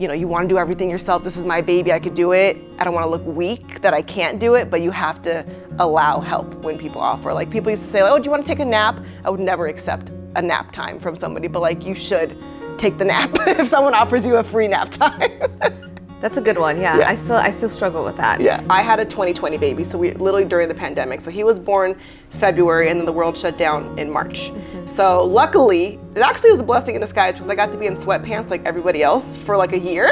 you want to do everything yourself. This is my baby, I could do it. I don't want to look weak that I can't do it, but you have to allow help when people offer. Like people used to say, like, oh, do you want to take a nap? I would never accept a nap time from somebody, but like you should take the nap if someone offers you a free nap time. That's a good one, yeah. I still struggle with that. Yeah, I had a 2020 baby, so we literally during the pandemic. So he was born February and then the world shut down in March. So luckily, it actually was a blessing in disguise because I got to be in sweatpants like everybody else for like a year.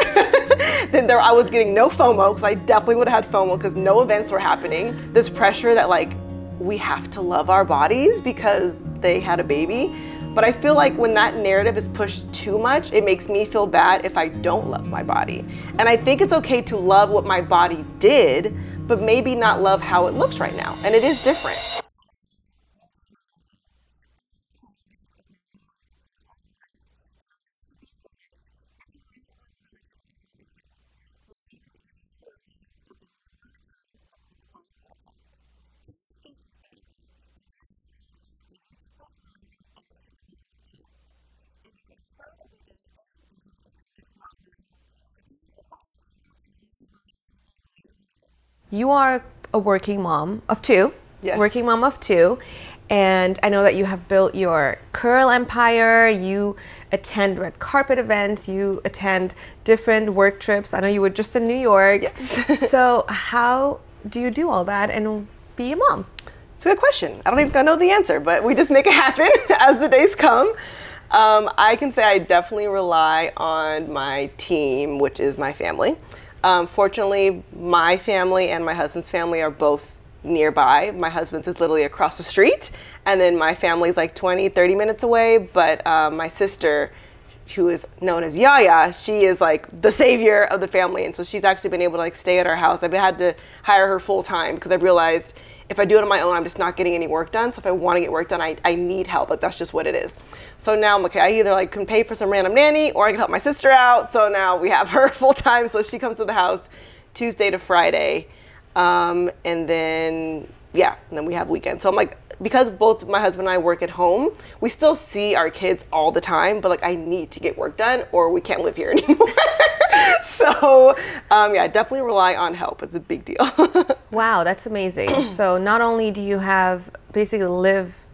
Then I was getting no FOMO because I definitely would have had FOMO because no events were happening. This pressure that like we have to love our bodies because they had a baby. But I feel like when that narrative is pushed too much, it makes me feel bad if I don't love my body. And I think it's okay to love what my body did, but maybe not love how it looks right now. And it is different. You are a working mom of two. Yes. Working mom of two. And I know that you have built your curl empire. You attend red carpet events. You attend different work trips. I know you were just in New York. Yes. So how do you do all that and be a mom? It's a good question. I don't even know the answer, but we just make it happen as the days come. I can say I definitely rely on my team, which is my family. Fortunately, my family and my husband's family are both nearby. My husband's is literally across the street, and then my family's like 20, 30 minutes away. But my sister, who is known as Yaya, she is like the savior of the family. And so she's actually been able to like stay at our house. I've had to hire her full time because I've realized if I do it on my own, I'm just not getting any work done. So if I want to get work done, I need help. Like that's just what it is. So now I'm okay. I either like can pay for some random nanny or I can help my sister out. So now we have her full time. So she comes to the house Tuesday to Friday. And then we have weekends. So I'm like, because both my husband and I work at home, we still see our kids all the time, but like I need to get work done or we can't live here anymore. So I definitely rely on help. It's a big deal. Wow, that's amazing. So not only do you have basically live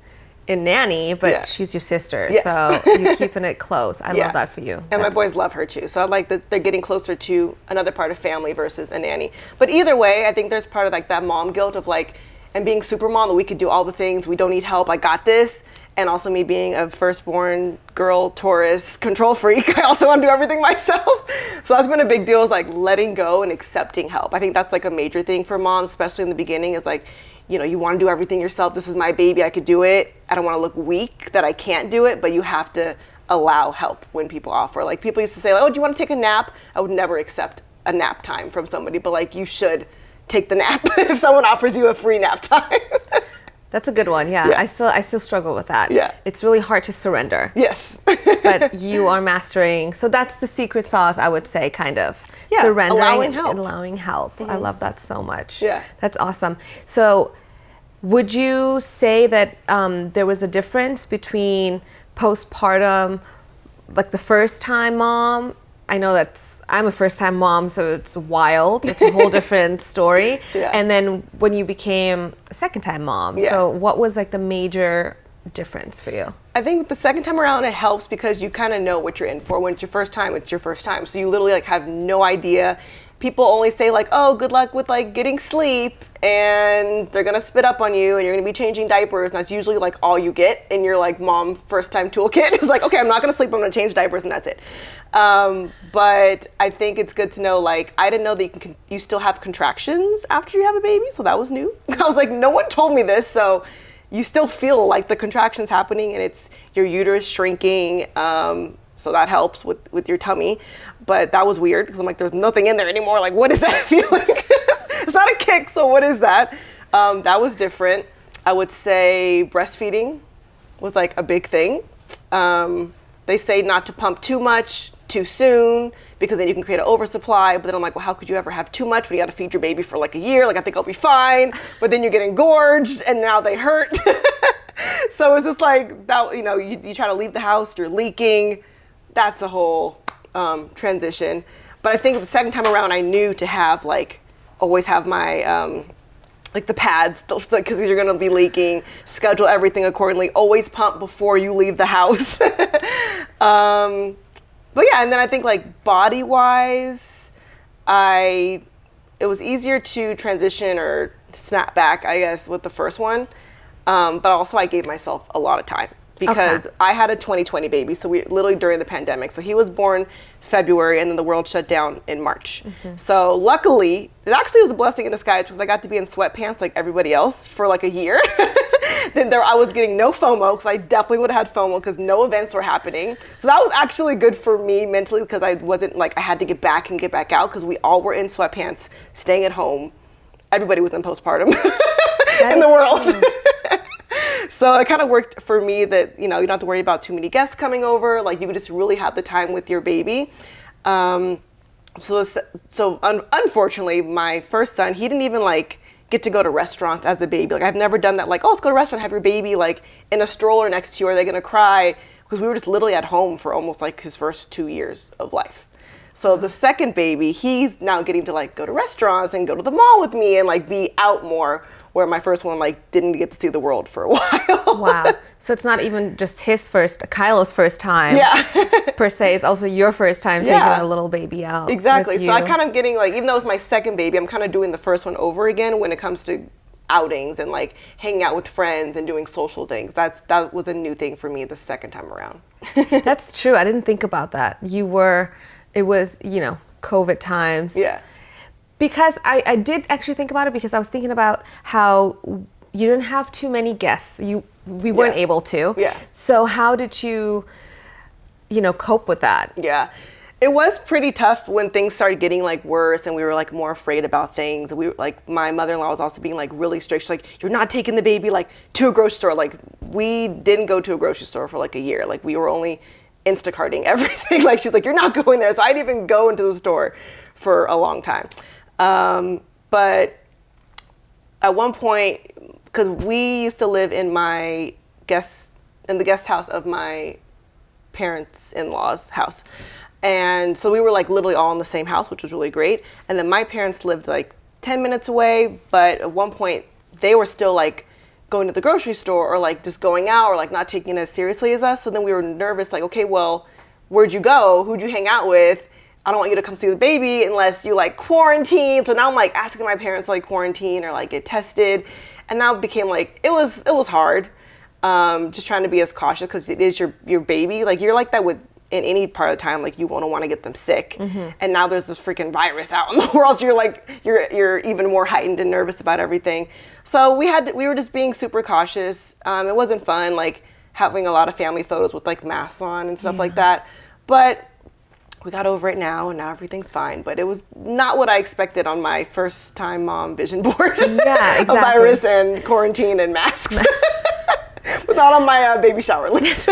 in Nanny, but she's your sister. Yes. So you're keeping it close. I love that for you. And my boys love her too. So I like that they're getting closer to another part of family versus a nanny. But either way, I think there's part of like that mom guilt of like, and being super mom that we could do all the things, we don't need help, I got this. And also me being a firstborn girl, Taurus, control freak, I also want to do everything myself. So that's been a big deal, is like letting go and accepting help. I think that's like a major thing for moms, especially in the beginning, is like, you want to do everything yourself. This is my baby, I could do it. I don't want to look weak that I can't do it, but you have to allow help when people offer. Like people used to say, like, oh, do you want to take a nap? I would never accept a nap time from somebody, but like you should take the nap if someone offers you a free nap time. That's a good one. Yeah. I still struggle with that. Yeah. It's really hard to surrender. Yes. But you are mastering. So that's the secret sauce, I would say, kind of. Yeah, surrendering allowing and help. allowing help. I love that so much. Yeah. That's awesome. So would you say that there was a difference between postpartum, like the first time mom? I know I'm a first time mom, so it's wild. It's a whole different story. Yeah. And then when you became a second time mom, so what was like the major difference for you? I think the second time around it helps because you kind of know what you're in for. When it's your first time, it's your first time. So you literally like have no idea. People only say like, oh, good luck with like getting sleep, and they're gonna spit up on you and you're gonna be changing diapers, and that's usually like all you get in your like mom first time toolkit. It's like, okay, I'm not gonna sleep, I'm gonna change diapers and that's it. But I think it's good to know, like, I didn't know that you still have contractions after you have a baby, so that was new. I was like, no one told me this, so you still feel like the contractions happening and it's your uterus shrinking, so that helps with your tummy. But that was weird because I'm like, there's nothing in there anymore. Like, what is that feeling? It's not a kick, so what is that? That was different. I would say breastfeeding was like a big thing. They say not to pump too much too soon because then you can create an oversupply. But then I'm like, well, how could you ever have too much when you got to feed your baby for like a year? Like, I think I'll be fine. But then you're getting gorged and now they hurt. So it's just like that, you try to leave the house, you're leaking. That's a whole transition. But I think the second time around, I knew to have like, always have my, like the pads, because you're gonna be leaking, schedule everything accordingly, always pump before you leave the house. But yeah, and then I think like body wise, it was easier to transition or snap back, I guess, with the first one. But also I gave myself a lot of time because I had a 2020 baby. So we literally during the pandemic. So he was born February and then the world shut down in March. So luckily, it actually was a blessing in disguise because I got to be in sweatpants like everybody else for like a year. Then I was getting no FOMO because I definitely would have had FOMO because no events were happening. So that was actually good for me mentally because I wasn't like I had to get back and get back out because we all were in sweatpants, staying at home. Everybody was in postpartum in the world. So it kind of worked for me that, you don't have to worry about too many guests coming over. Like you could just really have the time with your baby. Unfortunately, my first son, he didn't even like get to go to restaurants as a baby. Like I've never done that. Like, oh, let's go to a restaurant, have your baby like in a stroller next to you. Are they gonna cry? Because we were just literally at home for almost like his first 2 years of life. So the second baby, he's now getting to like go to restaurants and go to the mall with me and like be out more, where my first one like didn't get to see the world for a while. Wow. So it's not even just Kylo's first time per se, it's also your first time taking a little baby out. Exactly. So I kind of getting like, even though it's my second baby, I'm kind of doing the first one over again when it comes to outings and like hanging out with friends and doing social things. That was a new thing for me the second time around. That's true. I didn't think about that. It was, COVID times. Yeah. Because I did actually think about it because I was thinking about how you didn't have too many guests. We weren't able to. Yeah. So how did you, cope with that? Yeah. It was pretty tough when things started getting like worse and we were like more afraid about things. We were like, my mother-in-law was also being like really strict. She's like, you're not taking the baby like to a grocery store. Like we didn't go to a grocery store for like a year. Like we were only Instacarting everything. Like she's like, you're not going there. So I didn't even go into the store for a long time. But at one point, because we used to live in the guest house of my parents-in-law's house. And so we were like literally all in the same house, which was really great. And then my parents lived like 10 minutes away, but at one point they were still like going to the grocery store or like just going out or like not taking it as seriously as us. So then we were nervous, like, okay, well, where'd you go? Who'd you hang out with? I don't want you to come see the baby unless you like quarantine. So now I'm like asking my parents to like quarantine or like get tested. And now it became like, it was hard. Just trying to be as cautious because it is your baby. Like you're like that with in any part of the time, like you won't want to get them sick. And now there's this freaking virus out in the world. So you're like, you're even more heightened and nervous about everything. So we were just being super cautious. It wasn't fun, like having a lot of family photos with like masks on and stuff like that. But we got over it now and now everything's fine. But it was not what I expected on my first time mom vision board. Yeah, exactly. A virus and quarantine and masks. But not on my baby shower list.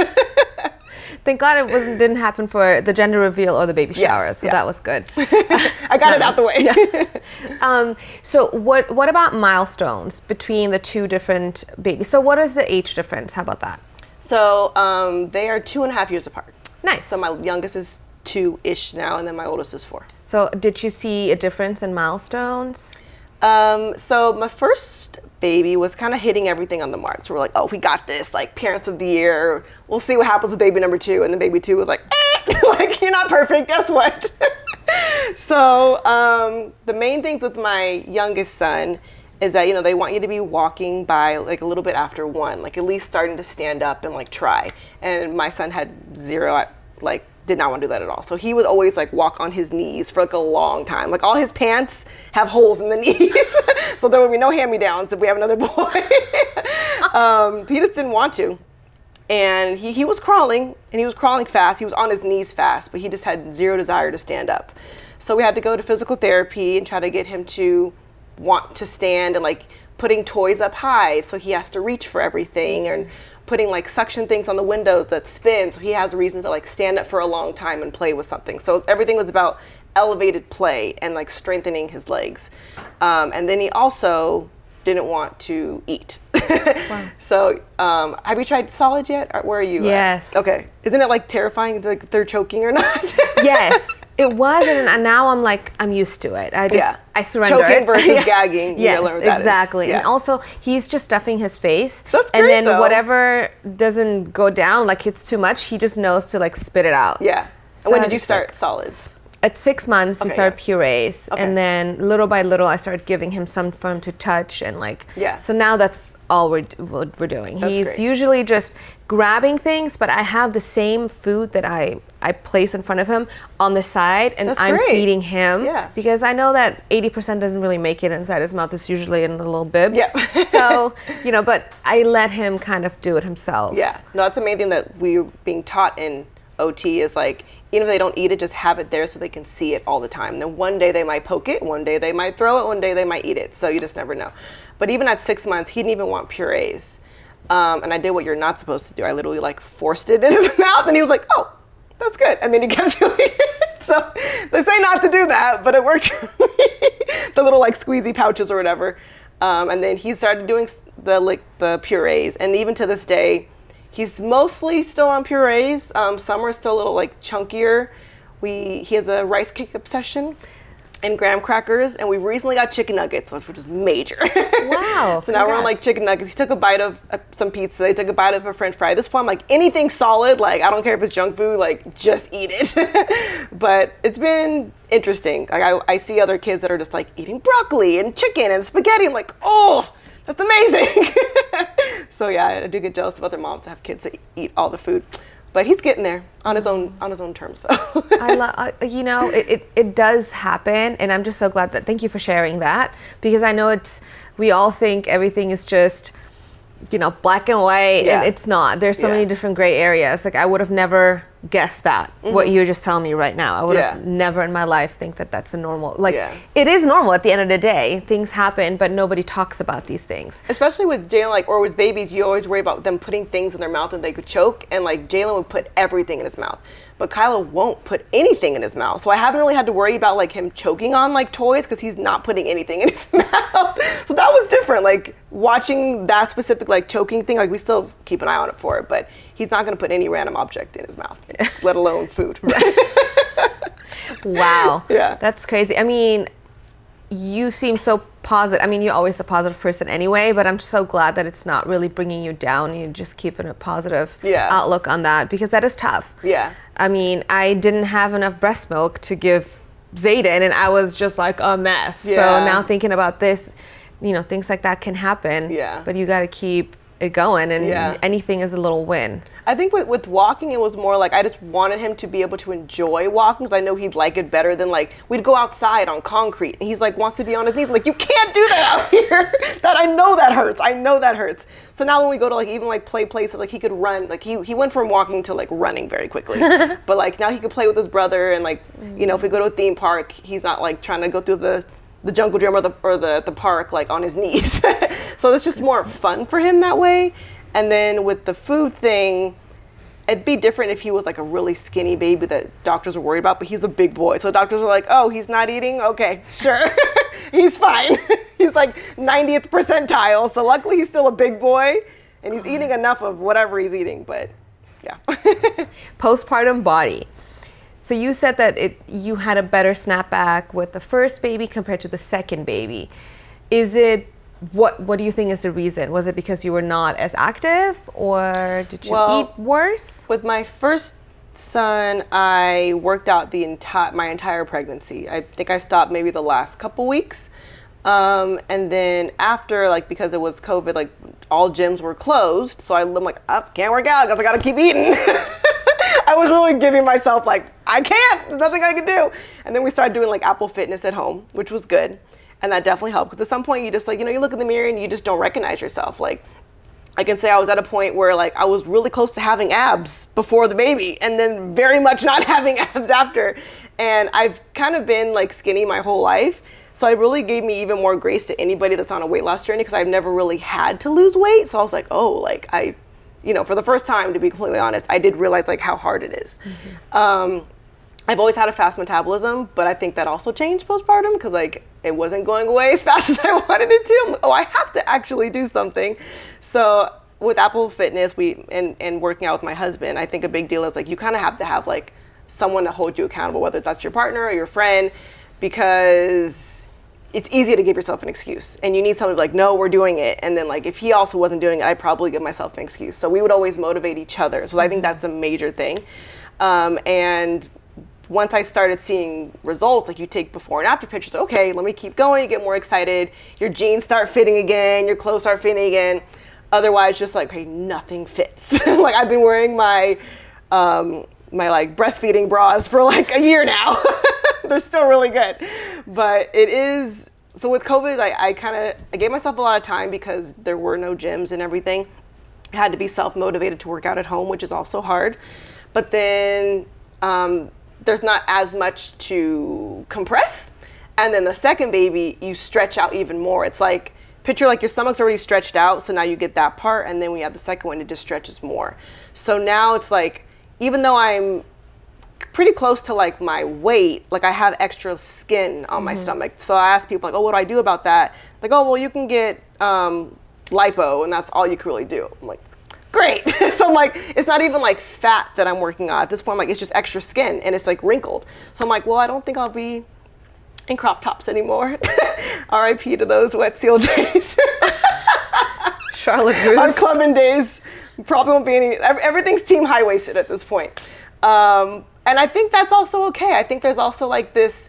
Thank God it didn't happen for the gender reveal or the baby shower, so that was good. I got it out the way. Yeah. So what about milestones between the two different babies? So what is the age difference? How about that? So they are 2.5 years apart. Nice. So my youngest is 2-ish now, and then my oldest is 4. So did you see a difference in milestones? So my first baby was kind of hitting everything on the mark. So we're like, oh, we got this, like parents of the year. We'll see what happens with baby number 2. And then baby 2 was like, like, you're not perfect, guess what? So the main things with my youngest son is that, they want you to be walking by like a little bit after 1, like at least starting to stand up and like try. And my son had 0, like did not want to do that at all. So he would always like walk on his knees for like a long time. Like all his pants have holes in the knees. So there would be no hand-me-downs if we have another boy. He just didn't want to. And he was crawling, and he was crawling fast. He was on his knees fast, but he just had 0 desire to stand up. So we had to go to physical therapy and try to get him to want to stand and like putting toys up high. So he has to reach for everything, and putting like suction things on the windows that spin so he has a reason to like stand up for a long time and play with something. So everything was about elevated play and like strengthening his legs. And then he also didn't want to eat. Wow. So, have you tried solids yet? Or where are you? Yes. Okay. Isn't it like terrifying, like they're choking or not? Yes, it was, and now I'm used to it. I surrender. Choking versus gagging. Yes, learn what that is. exactly. And also, he's just stuffing his face. That's and great, then though. whatever doesn't go down, like it's too much, he just knows to like spit it out. Yeah. So And when I did you just, start like, solids? At 6 months, we Okay, started purees, Okay. and then little by little, I started giving him some for him to touch, and like, Yeah. So now that's all what we're doing. That's He's great. usually just grabbing things, but I have the same food that I place in front of him on the side, and That's I'm great. feeding him Yeah. because I know that 80% doesn't really make it inside his mouth. It's usually in a little bib. Yeah. So, but I let him kind of do it himself. Yeah. No, that's the main thing that we're being taught in OT is like, even if they don't eat it, just have it there so they can see it all the time. And then one day they might poke it, one day they might throw it, one day they might eat it. So you just never know. But even at 6 months, he didn't even want purees. And I did what you're not supposed to do. I literally like forced it in his mouth, and he was like, oh, that's good. And then he kept doing it. So they say not to do that, but it worked for me. The little like squeezy pouches or whatever. And then he started doing the purees. And even to this day, he's mostly still on purees. Some are still a little like chunkier. He has a rice cake obsession and graham crackers, and we recently got chicken nuggets, which is major. Wow. So now we're on like chicken nuggets. He took a bite of some pizza. He took a bite of a French fry. At this point, I'm like, anything solid, like I don't care if it's junk food, like just eat it. But it's been interesting. Like I see other kids that are just like eating broccoli and chicken and spaghetti. I'm like, oh, that's amazing. So yeah, I do get jealous of other moms that have kids that eat all the food. But he's getting there on his own terms. So I love, it does happen, and I'm just so glad that. Thank you for sharing that, because I know we all think everything is just, black and white, Yeah. and it's not. There's so Yeah. many different gray areas. Like I would have never guessed that. What you're just telling me right now, I would have never in my life think that that's a normal. Like it is normal at the end of the day. Things happen, but nobody talks about these things. especially with Jalen, or with babies, you always worry about them putting things in their mouth and they could choke. And like Jalen would put everything in his mouth, but Kyla won't put anything in his mouth. So I haven't really had to worry about like him choking on like toys because he's not putting anything in his mouth. So that was different. Like watching that specific like choking thing, like we still keep an eye on it for it, but he's not going to put any random object in his mouth, let alone food. Wow. Yeah. That's crazy. I mean, you seem so positive. I mean, you're always a positive person anyway, but I'm so glad that it's not really bringing you down. You're just keeping a positive outlook on that, because that is tough. Yeah. I mean, I didn't have enough breast milk to give Zayden, and I was just like a mess. Yeah. So now thinking about this, things like that can happen. Yeah. But you got to keep it going, and anything is a little win. I think with walking, it was more like I just wanted him to be able to enjoy walking, because I know he'd like it better than like we'd go outside on concrete and he's like wants to be on his knees. I'm like, you can't do that out here. I know that hurts. So now when we go to like even like play places, like he could run. Like he went from walking to like running very quickly. But like now he could play with his brother, and like if we go to a theme park, he's not like trying to go through the jungle gym or the park like on his knees. So it's just more fun for him that way. And then with the food thing, it'd be different if he was like a really skinny baby that doctors were worried about, but he's a big boy. So doctors are like, oh, he's not eating? Okay, sure. He's fine. He's like 90th percentile. So luckily he's still a big boy and he's eating enough of whatever he's eating, but yeah. Postpartum body. So you said that you had a better snapback with the first baby compared to the second baby. Is it, what do you think is the reason? Was it because you were not as active, or did you eat worse? With my first son, I worked out my entire pregnancy. I think I stopped maybe the last couple weeks. And then after, like, because it was COVID, like all gyms were closed. So I'm like, can't work out because I got to keep eating. I was really giving myself like, I can't, there's nothing I can do. And then we started doing like Apple Fitness at home, which was good. And that definitely helped, because at some point you just like, you look in the mirror and you just don't recognize yourself. Like I can say I was at a point where like I was really close to having abs before the baby, and then very much not having abs after. And I've kind of been like skinny my whole life. So it really gave me even more grace to anybody that's on a weight loss journey, because I've never really had to lose weight. So I was like, oh, like for the first time, to be completely honest, I did realize like how hard it is. I've always had a fast metabolism, but I think that also changed postpartum because like it wasn't going away as fast as I wanted it to. I'm like, oh, I have to actually do something. So with Apple Fitness, and working out with my husband, I think a big deal is like you kind of have to have like someone to hold you accountable, whether that's your partner or your friend, because it's easy to give yourself an excuse, and you need someone to be like, no, we're doing it. And then like if he also wasn't doing it, I'd probably give myself an excuse. So we would always motivate each other. So I think that's a major thing. And once I started seeing results, like you take before and after pictures, okay, let me keep going, you get more excited, your jeans start fitting again, your clothes start fitting again. Otherwise, just like, okay, nothing fits. Like I've been wearing my my like breastfeeding bras for like a year now. They're still really good. But it is, so with COVID, I gave myself a lot of time because there were no gyms and everything. I had to be self-motivated to work out at home, which is also hard. But then, there's not as much to compress. And then the second baby, you stretch out even more. It's like, picture like your stomach's already stretched out, so now you get that part, and then when you have the second one, it just stretches more. So now it's like, even though I'm pretty close to like my weight, like I have extra skin on my stomach. So I ask people like, oh, what do I do about that? Like, oh, well, you can get lipo, and that's all you can really do. I'm like, great. So I'm like, it's not even like fat that I'm working on. At this point, I'm like, it's just extra skin and it's like wrinkled. So I'm like, well, I don't think I'll be in crop tops anymore. RIP to those wet seal days. Charlotte Russe. On clubbing days, probably won't be any, everything's team high-waisted at this point. And I think that's also okay. I think there's also like this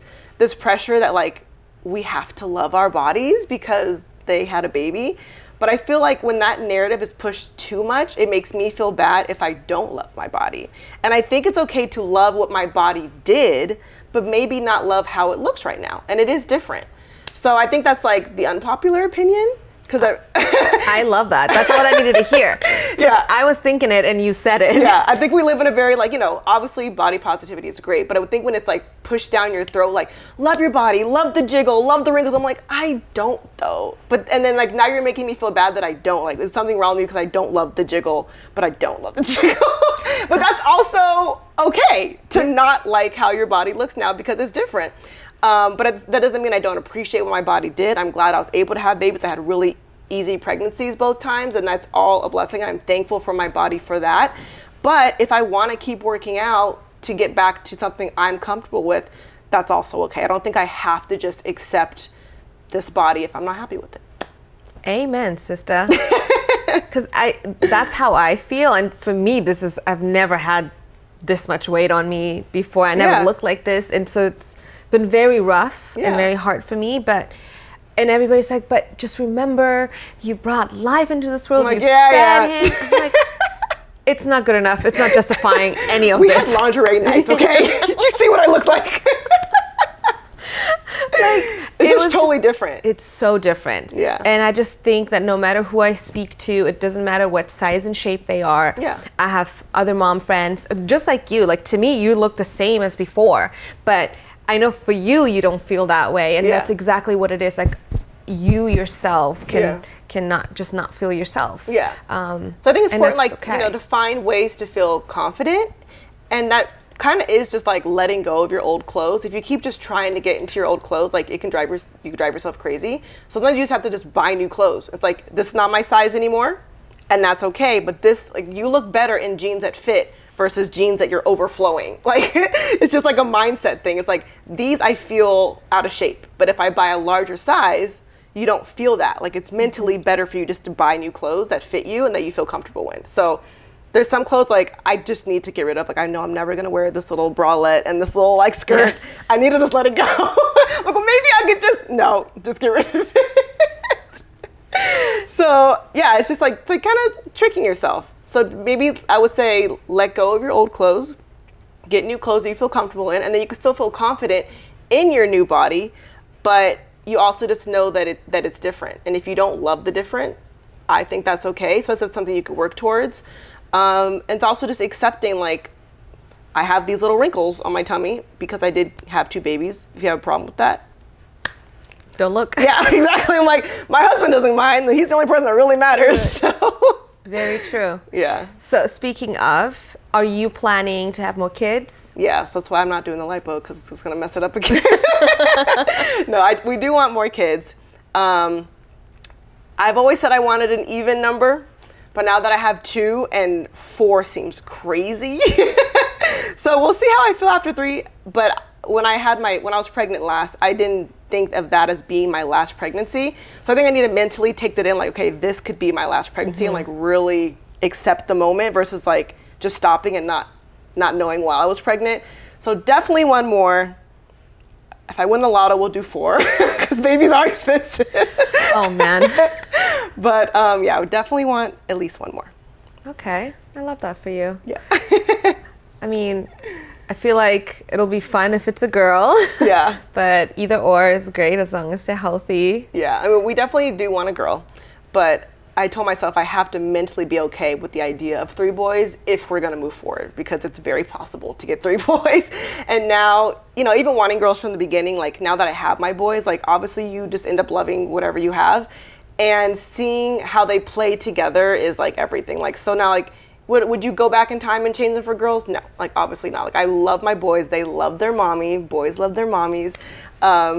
pressure that like we have to love our bodies because they had a baby. But I feel like when that narrative is pushed too much, it makes me feel bad if I don't love my body. And I think it's okay to love what my body did, but maybe not love how it looks right now. And it is different. So I think that's like the unpopular opinion. Because I love that. That's what I needed to hear. Yeah. I was thinking it and you said it. Yeah, I think we live in a very like, obviously body positivity is great, but I would think when it's like pushed down your throat, like love your body, love the jiggle, love the wrinkles. I'm like, I don't though. And then like now you're making me feel bad that I don't. Like there's something wrong with me because I don't love the jiggle, but I don't love the jiggle. But that's also okay to not like how your body looks now because it's different. But that doesn't mean I don't appreciate what my body did. I'm glad I was able to have babies. I had really easy pregnancies both times, and that's all a blessing. I'm thankful for my body for that. But if I want to keep working out to get back to something I'm comfortable with, that's also okay. I don't think I have to just accept this body if I'm not happy with it. Amen, sister. Because that's how I feel. And for me, I've never had this much weight on me before. I never looked like this. And so it's been very rough and very hard for me. And everybody's like, but just remember, you brought life into this world. I'm like, you fed him. I'm like, it's not good enough. It's not justifying any of this. We had lingerie nights, okay? Did you see what I look like? It's just totally different. It's so different. Yeah. And I just think that no matter who I speak to, it doesn't matter what size and shape they are. Yeah. I have other mom friends, just like you. Like to me, you look the same as before. But I know for you, you don't feel that way. And that's exactly what it is. Like you yourself cannot just not feel yourself. Yeah. So I think it's important, to find ways to feel confident. And that kind of is just like letting go of your old clothes. If you keep just trying to get into your old clothes, like you can drive yourself crazy. Sometimes you just have to just buy new clothes. It's like, this is not my size anymore, and that's okay. But this, like, you look better in jeans that fit versus jeans that you're overflowing. Like, it's just like a mindset thing. It's like, these I feel out of shape, but if I buy a larger size, you don't feel that. Like, it's mentally better for you just to buy new clothes that fit you and that you feel comfortable in. So there's some clothes like I just need to get rid of. Like, I know I'm never gonna wear this little bralette and this little like skirt. I need to just let it go. Like, well, maybe I could just get rid of it. So yeah, it's just like kind of tricking yourself. So maybe I would say let go of your old clothes, get new clothes that you feel comfortable in, and then you can still feel confident in your new body, but you also just know that it's different. And if you don't love the different, I think that's okay. So that's something you could work towards. And it's also just accepting, like, I have these little wrinkles on my tummy because I did have 2 babies. If you have a problem with that, don't look. Yeah, exactly. I'm like, my husband doesn't mind. He's the only person that really matters. So Very true. Yeah. So speaking of, are you planning to have more kids? Yeah, so that's why I'm not doing the lipo, because it's just going to mess it up again. No, we do want more kids. I've always said I wanted an even number, but now that I have 2 and 4 seems crazy. So we'll see how I feel after 3. But when I was pregnant last, I didn't think of that as being my last pregnancy. So I think I need to mentally take that in, like, okay, this could be my last pregnancy, and like really accept the moment versus like just stopping and not knowing while I was pregnant. So definitely one more. If I win the lotto, we'll do 4 because babies are expensive. Oh man. But yeah, I would definitely want at least 1 more. Okay, I love that for you. Yeah. I mean, I feel like it'll be fun if it's a girl. Yeah. But either or is great as long as they're healthy. Yeah, I mean, we definitely do want a girl, but I told myself I have to mentally be okay with the idea of 3 boys if we're gonna move forward, because it's very possible to get 3 boys. And now, you know, even wanting girls from the beginning, like now that I have my boys, like obviously you just end up loving whatever you have, and seeing how they play together is like everything. Like, so now, like, would you go back in time and change them for girls? No, like obviously not. Like, I love my boys. They love their mommy. Boys love their mommies.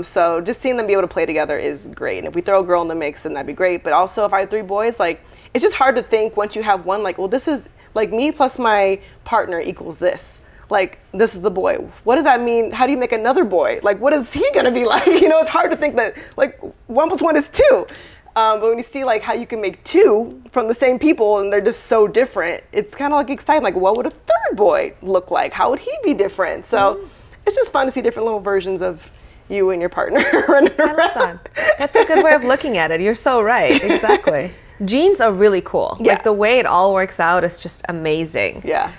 So just seeing them be able to play together is great. And if we throw a girl in the mix, then that'd be great. But also if I had 3 boys, like, it's just hard to think once you have one, like, well, this is like me plus my partner equals this. Like, this is the boy. What does that mean? How do you make another boy? Like, what is he gonna be like? You know, it's hard to think that like 1 plus 1 is 2. But when you see like how you can make 2 from the same people and they're just so different, it's kind of like exciting. Like, what would a 3rd boy look like? How would he be different? So it's just fun to see different little versions of you and your partner running around. I love that. That's a good way of looking at it. You're so right. Exactly. Genes are really cool. Yeah. Like the way it all works out is just amazing. Yeah.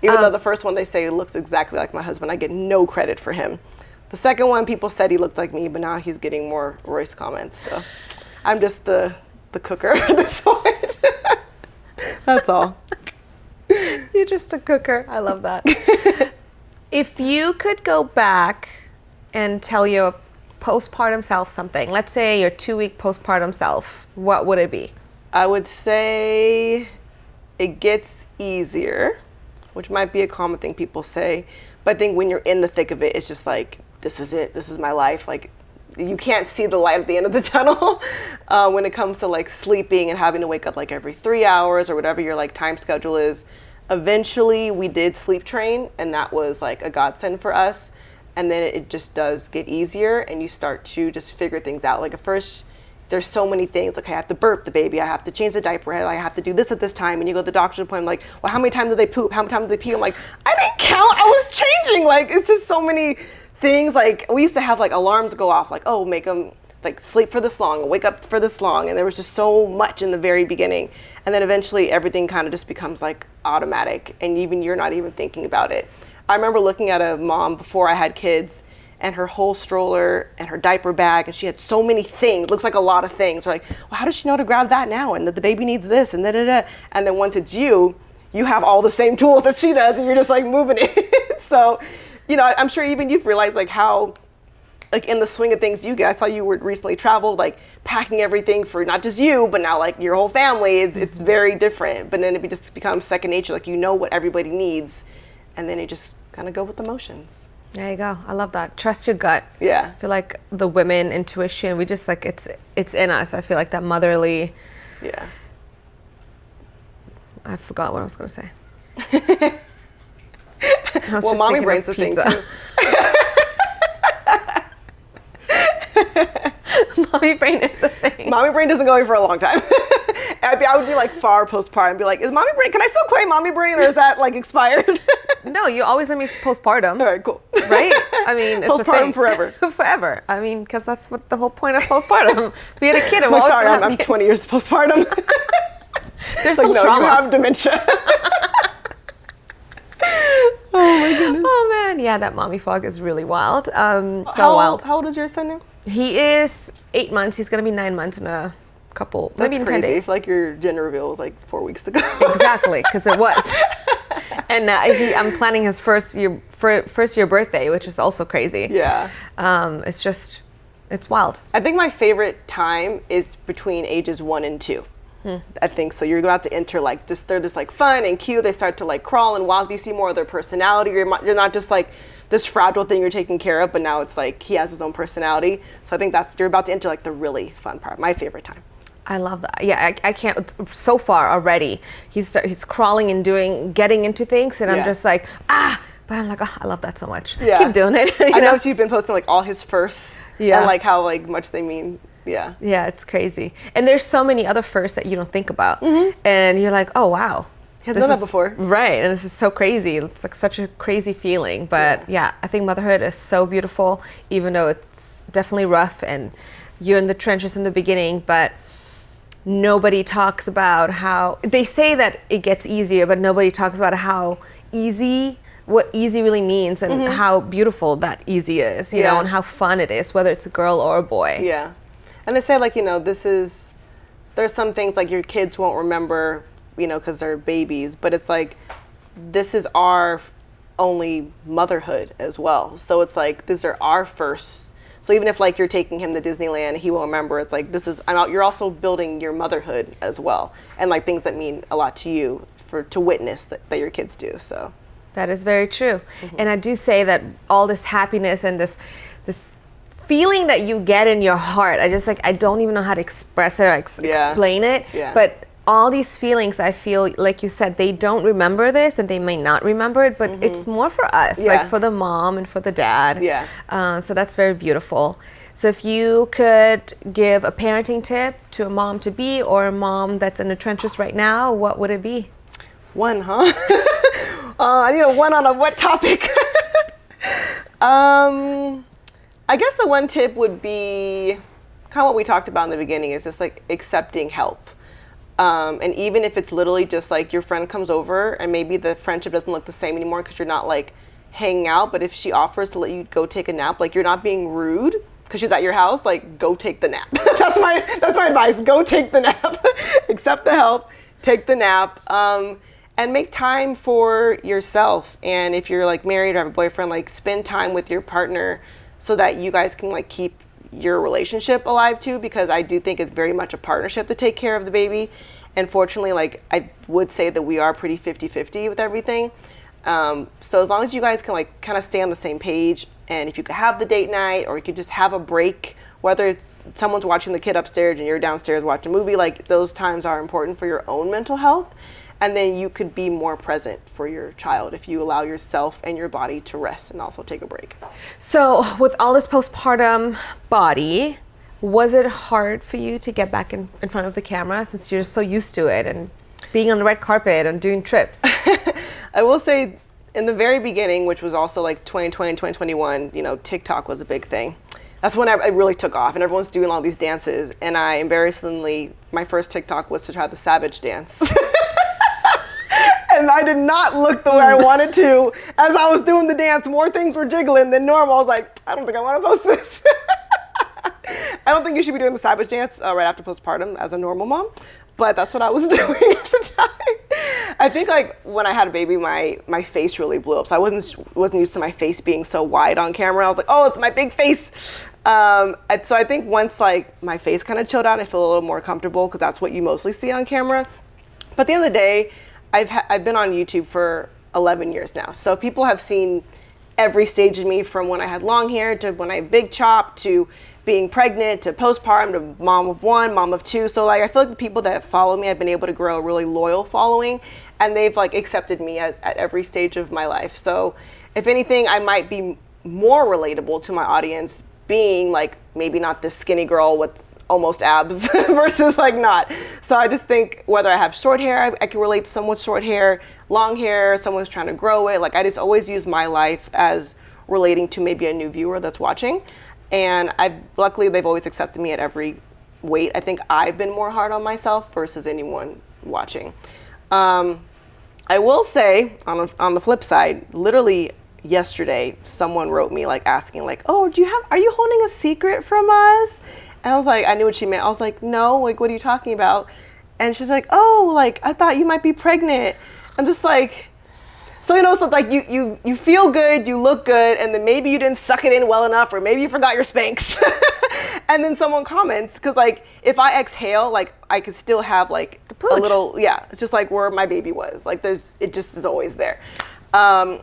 Even though the first one they say looks exactly like my husband, I get no credit for him. The second one, people said he looked like me, but now he's getting more Royce comments. So I'm just the cooker at this point. That's all. You're just a cooker. I love that. If you could go back and tell your postpartum self something, let's say your 2-week postpartum self, what would it be? I would say it gets easier, which might be a common thing people say. But I think when you're in the thick of it, it's just like, this is it. This is my life. Like, you can't see the light at the end of the tunnel when it comes to like sleeping and having to wake up like every 3 hours or whatever your like time schedule is. Eventually we did sleep train, and that was like a godsend for us. And then it just does get easier, and you start to just figure things out. Like at first there's so many things, like I have to burp the baby, I have to change the diaper, I have to do this at this time, and you go to the doctor's appointment, like, well, how many times did they poop? How many times did they pee? I'm like, I didn't count, I was changing. Like, it's just so many things. Like, we used to have like alarms go off, like, oh, make them like sleep for this long, wake up for this long, and there was just so much in the very beginning. And then eventually everything kind of just becomes like automatic, and even you're not even thinking about it. I remember looking at a mom before I had kids, and her whole stroller and her diaper bag, and she had so many things, looks like a lot of things. We're like, well, how does she know to grab that now? And that the baby needs this, and da-da-da. And then once it's you have all the same tools that she does, and you're just like moving it. So, you know, I'm sure even you've realized like how, like in the swing of things you guys, I saw you were recently traveled, like packing everything for not just you, but now like your whole family. It's very different, but then it just becomes second nature. Like, you know what everybody needs, and then you just kind of go with the motions. There you go. I love that. Trust your gut. Yeah. I feel like the women intuition, we just like, it's in us. I feel like that motherly. Yeah. I forgot what I was going to say. Well, mommy brain's a thing too. Mommy brain is a thing. Mommy brain doesn't go away for a long time. I would be like far postpartum and be like, is mommy brain, can I still claim mommy brain, or is that like expired? No, you always let me postpartum. All right, cool. Right? I mean, it's postpartum a thing. forever. Forever. I mean, because that's what the whole point of postpartum. If we had a kid, I'm sorry, I'm 20 years postpartum. There's like, still no, trauma. you have dementia. Oh my goodness. Oh man, yeah, that mommy fog is really wild. Wild. How old is your son now? He is 8 months. He's gonna be 9 months in a couple, maybe in 10 days. It's like your gender reveal was like 4 weeks ago. Exactly, because it was. And I'm planning his first year birthday, which is also crazy. Yeah. It's wild. I think my favorite time is between ages 1 and 2. I think so. You're about to enter like just they're just like fun and cute. They start to like crawl and walk. You see more of their personality. You're not just like this fragile thing you're taking care of, but now it's like he has his own personality. So I think you're about to enter like the really fun part. My favorite time. I love that. Yeah, I can't. So far already, he's crawling and getting into things, and I'm just like But I'm like, oh, I love that so much. Yeah. Keep doing it. I know you've been posting like all his firsts. Yeah. And like how like much they mean. Yeah. Yeah, it's crazy. And there's so many other firsts that you don't think about, and you're like, oh wow. I've done that before. Right, and this is so crazy. It's like such a crazy feeling. But yeah, I think motherhood is so beautiful, even though it's definitely rough and you're in the trenches in the beginning, but nobody talks about how, they say that it gets easier, but nobody talks about what easy really means and how beautiful that easy is, you know, and how fun it is, whether it's a girl or a boy. Yeah. And they say like, you know, there's some things like your kids won't remember, you know, because they're babies, but it's like, this is our only motherhood as well. So it's like, these are our first. So even if like you're taking him to Disneyland, he won't remember. It's like, you're also building your motherhood as well. And like things that mean a lot to you to witness that your kids do, so. That is very true. And I do say that all this happiness and this feeling that you get in your heart, I don't even know how to express it or explain it, but all these feelings, I feel, like you said, they don't remember this and they may not remember it, but it's more for us, like for the mom and for the dad. Yeah. So that's very beautiful. So if you could give a parenting tip to a mom-to-be or a mom that's in the trenches right now, what would it be? One, huh? I need a one on a what topic? I guess the one tip would be kind of what we talked about in the beginning, is just like accepting help. And even if it's literally just like your friend comes over and maybe the friendship doesn't look the same anymore because you're not like hanging out, but if she offers to let you go take a nap, like you're not being rude because she's at your house, like go take the nap. That's my advice. Go take the nap. Accept the help, take the nap, and make time for yourself. And if you're like married or have a boyfriend, like spend time with your partner so that you guys can like keep your relationship alive too, because I do think it's very much a partnership to take care of the baby. And fortunately, like I would say that we are pretty 50-50 with everything. So as long as you guys can like kind of stay on the same page, and if you could have the date night or you could just have a break, whether it's someone's watching the kid upstairs and you're downstairs watching a movie, like those times are important for your own mental health. And then you could be more present for your child if you allow yourself and your body to rest and also take a break. So with all this postpartum body, was it hard for you to get back in front of the camera since you're so used to it and being on the red carpet and doing trips? I will say in the very beginning, which was also like 2020, 2021, you know, TikTok was a big thing. That's when I really took off and everyone's doing all these dances. And I embarrassingly, my first TikTok was to try the savage dance. And I did not look the way I wanted to. As I was doing the dance, more things were jiggling than normal. I was like, I don't think I want to post this. I don't think you should be doing the savage dance right after postpartum as a normal mom, but that's what I was doing at the time. I think like when I had a baby, my face really blew up. So I wasn't used to my face being so wide on camera. I was like, oh, it's my big face. So I think once like my face kind of chilled out, I feel a little more comfortable because that's what you mostly see on camera. But at the end of the day, I've been on YouTube for 11 years now. So people have seen every stage of me, from when I had long hair to when I had big chop to being pregnant to postpartum to mom of one, mom of two. So like I feel like the people that follow me, I've been able to grow a really loyal following, and they've like accepted me at every stage of my life. So if anything, I might be more relatable to my audience being like maybe not this skinny girl with almost abs versus like not. So I just think whether I have short hair, I can relate to someone with short hair, long hair, someone's trying to grow it. Like I just always use my life as relating to maybe a new viewer that's watching. And luckily they've always accepted me at every weight. I think I've been more hard on myself versus anyone watching. I will say on the flip side, literally yesterday, someone wrote me like asking like, oh, are you holding a secret from us? And I was like, I knew what she meant. I was like, no, like, what are you talking about? And she's like, oh, like, I thought you might be pregnant. I'm just like, so, you know, so like you feel good, you look good, and then maybe you didn't suck it in well enough, or maybe you forgot your Spanx. And then someone comments, because like if I exhale, like I could still have like a little, yeah, it's just like where my baby was. Like it just is always there. And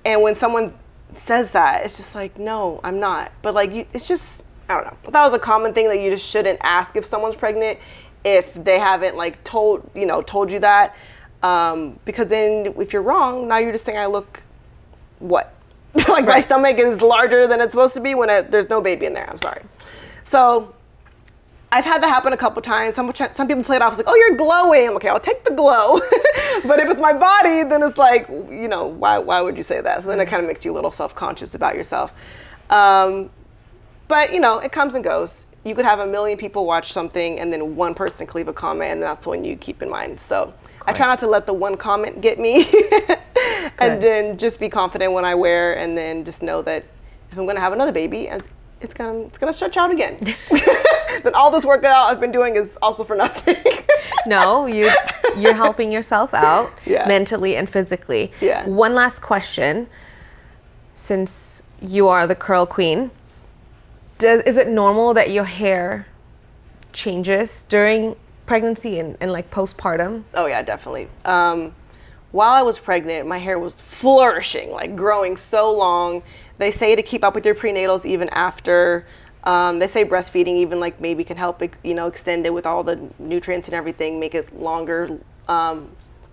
when someone says that, it's just like, no, I'm not. But like it's just, I don't know. That was a common thing that you just shouldn't ask if someone's pregnant if they haven't like told you that. Because then if you're wrong, now you're just saying I look what? Like my stomach is larger than it's supposed to be when there's no baby in there. I'm sorry. So I've had that happen a couple times. Some people play it off as like, oh, you're glowing. I'm okay, I'll take the glow. But if it's my body, then it's like, why would you say that? So then it kind of makes you a little self-conscious about yourself. But it comes and goes. You could have 1 million people watch something and then one person can leave a comment, and that's when you keep in mind. So I try not to let the one comment get me. And then just be confident when I wear, and then just know that if I'm gonna have another baby, it's gonna stretch out again. Then all this workout I've been doing is also for nothing. No, you're helping yourself out mentally and physically. Yeah. One last question, since you are the curl queen, is it normal that your hair changes during pregnancy and like postpartum? Oh yeah, definitely. While I was pregnant, my hair was flourishing, like growing so long. They say to keep up with your prenatals even after. They say breastfeeding even like maybe can help extend it with all the nutrients and everything, make it longer. So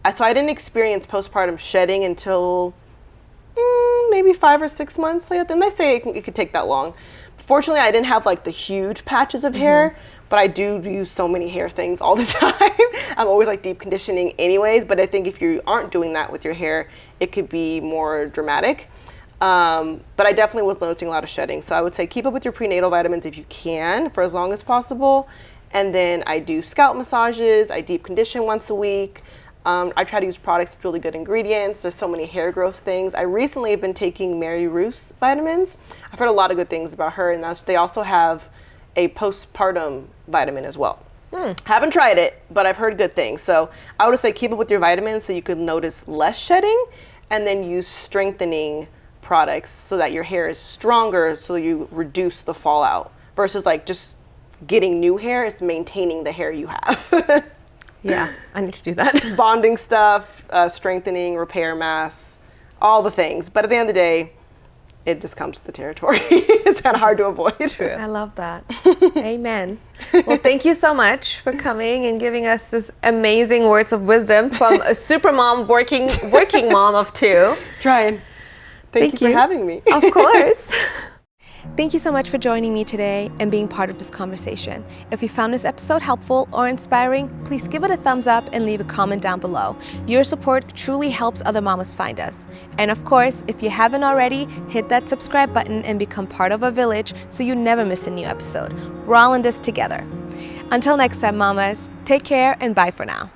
I didn't experience postpartum shedding until maybe 5 or 6 months later. Then they say it could take that long. Fortunately, I didn't have like the huge patches of hair, but I do use so many hair things all the time. I'm always like deep conditioning anyways, but I think if you aren't doing that with your hair, it could be more dramatic. But I definitely was noticing a lot of shedding. So I would say keep up with your prenatal vitamins if you can for as long as possible. And then I do scalp massages. I deep condition once a week. I try to use products with really good ingredients. There's so many hair growth things. I recently have been taking Mary Ruth's vitamins. I've heard a lot of good things about her, and they also have a postpartum vitamin as well. Haven't tried it, but I've heard good things. So I would say keep up with your vitamins so you could notice less shedding, and then use strengthening products so that your hair is stronger, so you reduce the fallout versus like just getting new hair. It's maintaining the hair you have. Yeah, I need to do that. Bonding stuff, strengthening, repair masks, all the things. But at the end of the day, it just comes to the territory. It's kind of hard to avoid. True. I love that. Amen. Well, thank you so much for coming and giving us this amazing words of wisdom from a super mom, working mom of 2. Trying. Thank you for having me. Of course. Thank you so much for joining me today and being part of this conversation. If you found this episode helpful or inspiring, please give it a thumbs up and leave a comment down below. Your support truly helps other mamas find us. And of course, if you haven't already, hit that subscribe button and become part of our village so you never miss a new episode. We're all in this together. Until next time, mamas, take care and bye for now.